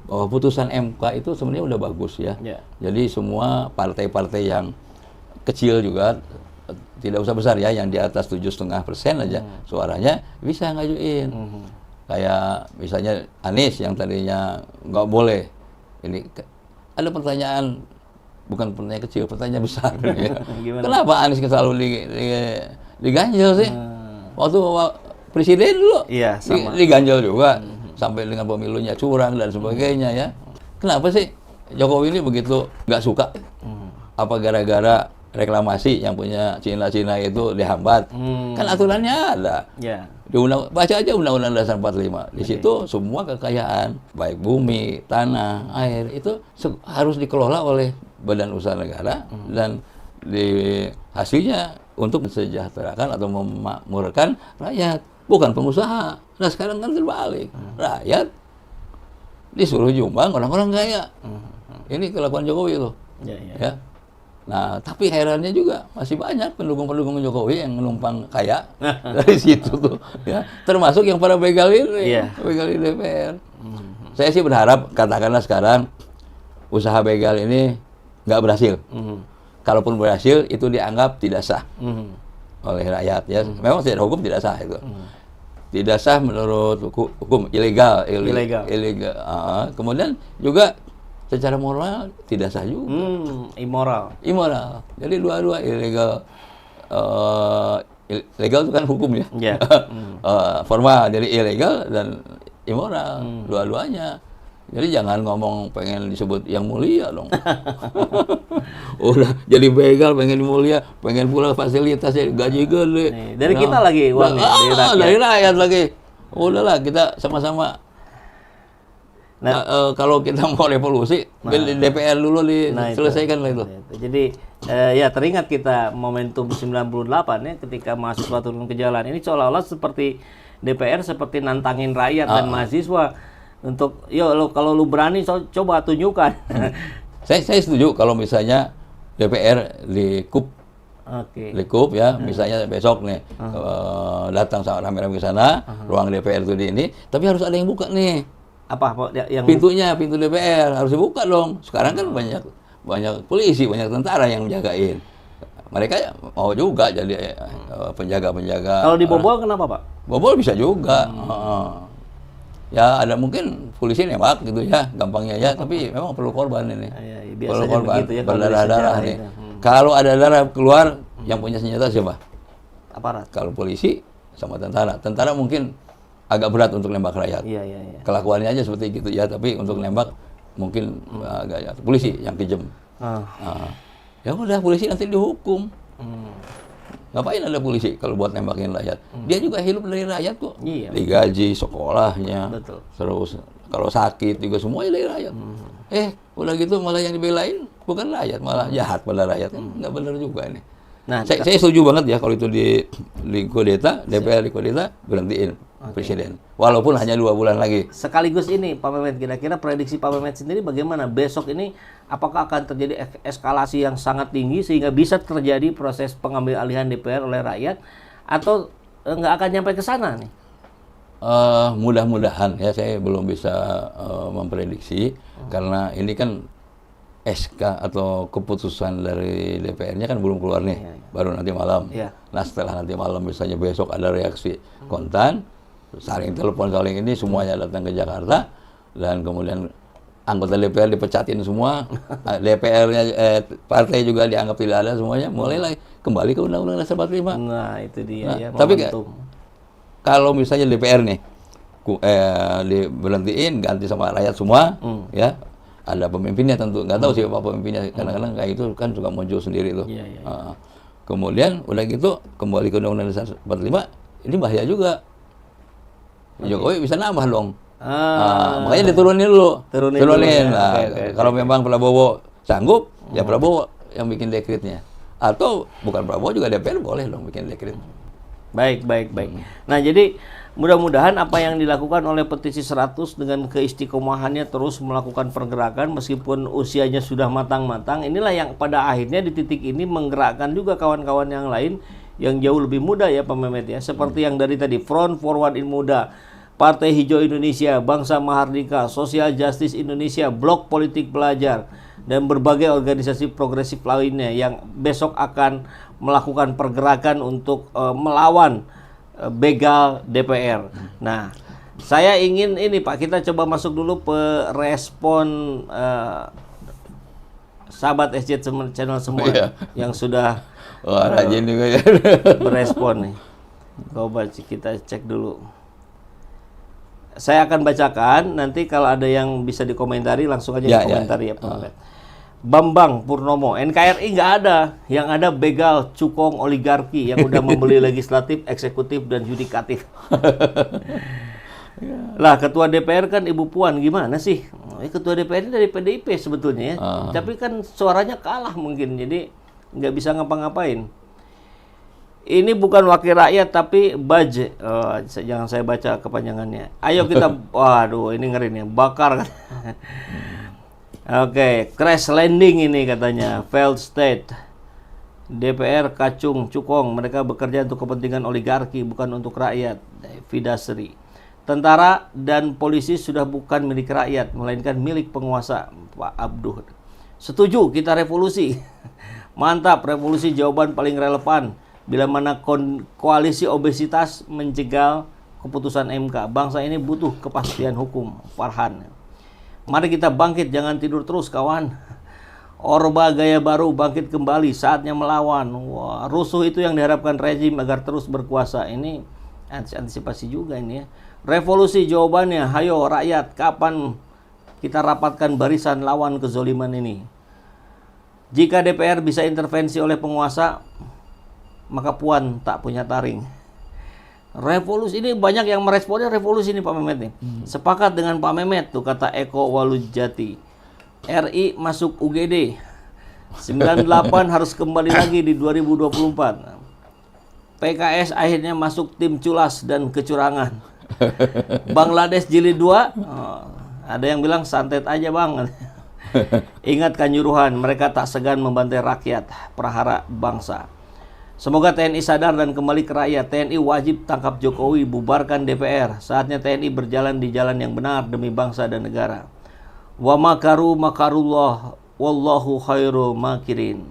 bahwa putusan MK itu sebenarnya udah bagus ya. Jadi semua partai-partai yang kecil juga tidak usah besar ya, yang di atas 7,5% aja suaranya bisa ngajuin. Kayak misalnya Anies yang tadinya nggak boleh. Ini ada pertanyaan, bukan pertanyaan kecil, pertanyaan besar. Ya. Kenapa Anies selalu diganjel sih? Waktu presiden dulu diganjel juga. Sampai dengan pemilunya curang dan sebagainya ya. Kenapa sih Jokowi ini begitu nggak suka? Apa gara-gara reklamasi yang punya Cina itu dihambat? Kan aturannya ada. Baca aja Undang-Undang Dasar 45. Di situ semua kekayaan, baik bumi, tanah, air, itu harus dikelola oleh badan usaha negara dan hasilnya untuk mensejahterakan atau memakmurkan rakyat, bukan pengusaha. Nah sekarang kan terbalik, rakyat disuruh jumbang orang-orang kaya. Ini kelakuan Jokowi tuh. Ya. Nah tapi herannya juga masih banyak pendukung-pendukung Jokowi yang menumpang kaya dari situ tuh. Ya. Termasuk yang para begal ini, begal di DPR. Saya sih berharap katakanlah sekarang usaha begal ini nggak berhasil. Kalaupun berhasil itu dianggap tidak sah oleh rakyat ya. Memang secara hukum tidak sah itu. Tidak sah menurut hukum, ilegal. Kemudian juga secara moral tidak sah juga. Immoral. Jadi dua-dua ilegal. Ilegal itu kan hukum ya. Formal, jadi ilegal dan immoral, dua-duanya. Jadi jangan ngomong pengen disebut yang mulia dong. Udah jadi begal pengen mulia, pengen pula fasilitasnya gaji gede. Dari kita lagi uangnya, dari rakyat lagi. Udahlah kita sama-sama. Kalau kita mau revolusi, DPR dulu diselesaikan lah itu. Jadi ya teringat kita momentum 98 ya ketika mahasiswa turun ke jalan. Ini seolah-olah seperti DPR seperti nantangin rakyat dan mahasiswa. Untuk, kalau lu berani, coba tunjukkan. Saya setuju kalau misalnya DPR dikup ya, misalnya besok nih datang sama rame-rame ke sana, ruang DPR itu di ini, tapi harus ada yang buka nih. Apa yang pintu DPR harus dibuka dong. Sekarang kan banyak polisi, banyak tentara yang menjagain. Mereka mau juga jadi penjaga-penjaga. Kalau dibobol kenapa, Pak? Bobol bisa juga. Ya ada mungkin polisi nembak gitu ya, gampangnya ya, tapi memang perlu korban ini. Perlu korban, ya, berdarah-darah nih. Kalau ada darah keluar, yang punya senjata siapa? Aparat. Kalau polisi sama tentara. Tentara mungkin agak berat untuk nembak rakyat. Kelakuannya aja seperti gitu ya, tapi untuk nembak mungkin agak polisi yang kejam. Ya udah polisi nanti dihukum. Ngapain ada polisi kalau buat nembakin rakyat? Dia juga hidup dari rakyat kok. Digaji sekolahnya. Terus kalau sakit juga semuanya dari rakyat. Udah gitu malah yang dibelain bukan rakyat, malah jahat pada rakyat. Nggak benar juga ini. Nah, saya setuju banget ya kalau itu di kudeta, DPR di kudeta, berhentiin presiden. Walaupun hanya 2 bulan lagi. Sekaligus ini, Pak Mehmet, kira-kira prediksi Pak Mehmet sendiri bagaimana? Besok ini apakah akan terjadi eskalasi yang sangat tinggi sehingga bisa terjadi proses pengambil alihan DPR oleh rakyat, atau nggak akan nyampe ke sana nih? Mudah-mudahan ya, saya belum bisa memprediksi karena ini kan SK atau keputusan dari DPR-nya kan belum keluar nih, baru nanti malam. Nah setelah nanti malam misalnya besok ada reaksi kontan, saling telepon saling ini, semuanya datang ke Jakarta dan kemudian anggota DPR dipecatin semua, DPR-nya partai juga dianggap tidak ada semuanya, mulailah kembali ke Undang-Undang Dasar 45. Nah itu dia ya. Tapi kalau misalnya DPR nih diberhentiin, ganti sama rakyat semua, ya. Ada pemimpinnya tentu, nggak tahu siapa pemimpinnya, kadang-kadang kayak itu kan suka muncul sendiri tuh. Kemudian udah gitu kembali ke Undang-Undang Dasar 45, ini bahaya juga. Jokowi bisa nambah dong. Makanya diturunin dulu. Turunin. Nah, kalau memang Prabowo sanggup, ya Prabowo yang bikin dekretnya. Atau bukan Prabowo juga DPR boleh dong bikin dekret. Baik. Nah, jadi mudah-mudahan apa yang dilakukan oleh petisi 100 dengan keistiqomahannya terus melakukan pergerakan meskipun usianya sudah matang-matang, inilah yang pada akhirnya di titik ini menggerakkan juga kawan-kawan yang lain yang jauh lebih muda ya Pak Mehmet ya. Seperti yang dari tadi Front Forward in Muda Partai Hijau Indonesia, Bangsa Mahardika, Social Justice Indonesia, Blok Politik Pelajar, dan berbagai organisasi progresif lainnya yang besok akan melakukan pergerakan untuk melawan begal DPR. Nah, saya ingin ini Pak, kita coba masuk dulu ke respon sahabat SJ Channel semua yang sudah rajin juga ya berespon nih. Coba kita cek dulu. Saya akan bacakan, nanti kalau ada yang bisa dikomentari langsung aja dikomentari ya Pak. Bambang Purnomo, NKRI nggak ada, yang ada begal, cukong, oligarki yang udah membeli legislatif, eksekutif, dan yudikatif. Lah ketua DPR kan Ibu Puan, gimana sih? Ketua DPR ini dari PDIP sebetulnya ya, tapi kan suaranya kalah mungkin, jadi nggak bisa ngapa-ngapain. Ini bukan wakil rakyat tapi baje. Jangan saya baca kepanjangannya. Ayo kita, waduh ini ngeri nih, bakar. Oke, crash landing ini katanya, failed state. DPR kacung, cukong, mereka bekerja untuk kepentingan oligarki, bukan untuk rakyat. Vidasri. Tentara dan polisi sudah bukan milik rakyat, melainkan milik penguasa. Pak Abduh. Setuju, kita revolusi. Mantap, revolusi jawaban paling relevan. Bila mana koalisi obesitas menjegal keputusan MK. Bangsa ini butuh kepastian hukum. Farhan. Mari kita bangkit, jangan tidur terus kawan. Orba gaya baru bangkit kembali, saatnya melawan. Wah, rusuh itu yang diharapkan rezim agar terus berkuasa. Ini antisipasi juga ini ya. Revolusi jawabannya, hayo rakyat, kapan kita rapatkan barisan lawan kezoliman ini. Jika DPR bisa intervensi oleh penguasa, maka Puan tak punya taring. Revolusi ini banyak yang meresponnya revolusi ini Pak Mehmet nih. Sepakat dengan Pak Mehmet tuh kata Eko Walujati. RI masuk UGD. 98 harus kembali lagi di 2024. PKS akhirnya masuk tim culas dan kecurangan. Bangladesh jilid 2. Ada yang bilang santet aja Bang. Ingat Kanjuruhan, mereka tak segan membantai rakyat, prahara bangsa. Semoga TNI sadar dan kembali ke rakyat. TNI wajib tangkap Jokowi, bubarkan DPR. Saatnya TNI berjalan di jalan yang benar demi bangsa dan negara. Wa makaru makarullah wallahu khairu makirin.